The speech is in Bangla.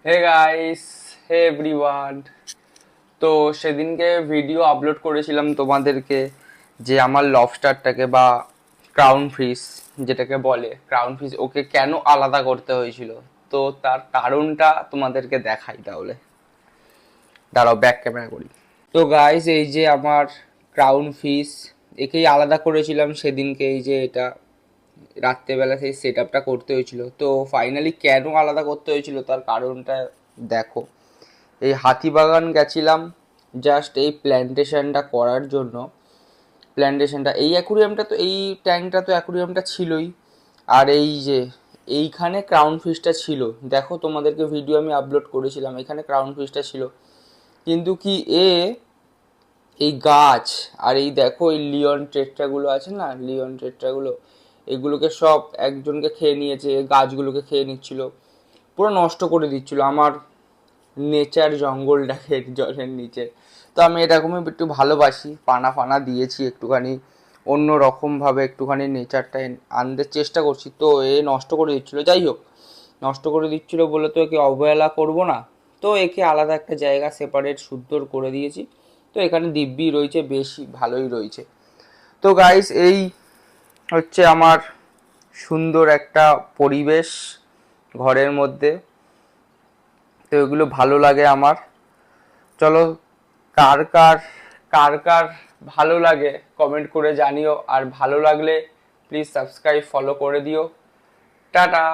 হে গাইস, হে এভরিওয়ান। তো সেদিনকে ভিডিও আপলোড করেছিলাম তোমাদেরকে যে আমার লবস্টারটাকে বা ক্রাউন ফিশ যেটাকে বলে ক্রাউন ফিশ ওকে কেন আলাদা করতে হয়েছিল। তো তার কারণটা তোমাদেরকে দেখাই তাহলে। দাঁড়াও, ব্যাক ক্যামেরা করি। তো গাইস, এই যে আমার ক্রাউন ফিশ, একেই আলাদা করেছিলাম সেদিনকে। এই যে এটা রাত্রেবেলা সেই সেট আপটা করতে হয়েছিল। তো ফাইনালি কেন আলাদা করতে হয়েছিল তার কারণটা দেখো। এই হাতিবাগান গেছিলাম জাস্ট এই প্ল্যান্টেশনটা করার জন্য। প্ল্যান্টেশনটা এই অ্যাকুরিয়ামটা তো এই ট্যাঙ্কটা তো অ্যাকুরিয়ামটা ছিলই। আর এই যে এইখানে ক্রাউন ফিশটা ছিল, দেখো তোমাদেরকে ভিডিও আমি আপলোড করেছিলাম, এখানে ক্রাউন ফিশটা ছিল। কিন্তু কি এ এই গাছ আর এই দেখো এই লিওন টেট্রাগুলো আছে না, লিওন টেট্রাগুলো, এগুলোকে সব একজনকে খেয়ে নিয়েছে, গাছগুলোকে খেয়ে নিচ্ছিল, পুরো নষ্ট করে দিচ্ছিল আমার নেচার জঙ্গলটাকে জলের নিচে। তো আমি এরকমই একটু ভালোবাসি, পানা ফানা দিয়েছি একটুখানি, অন্য রকমভাবে একটুখানি নেচারটা আনতে চেষ্টা করছি। তো এ নষ্ট করে দিচ্ছিলো, যাই হোক, নষ্ট করে দিচ্ছিলো বলে তো একে অবহেলা করব না। তো একে আলাদা একটা জায়গা সেপারেট সুন্দর করে দিয়েছি। তো এখানে দিব্যি রয়েছে, বেশি ভালোই রয়েছে। তো গাইস, এই হচ্ছে আমার সুন্দর একটা পরিবেশ ঘরের মধ্যে। তো এগুলো ভালো লাগে আমার। চলো, কার কার কার কার ভালো লাগে কমেন্ট করে জানিও, আর ভালো লাগলে প্লিজ সাবস্ক্রাইব ফলো করে দিও। টাটা।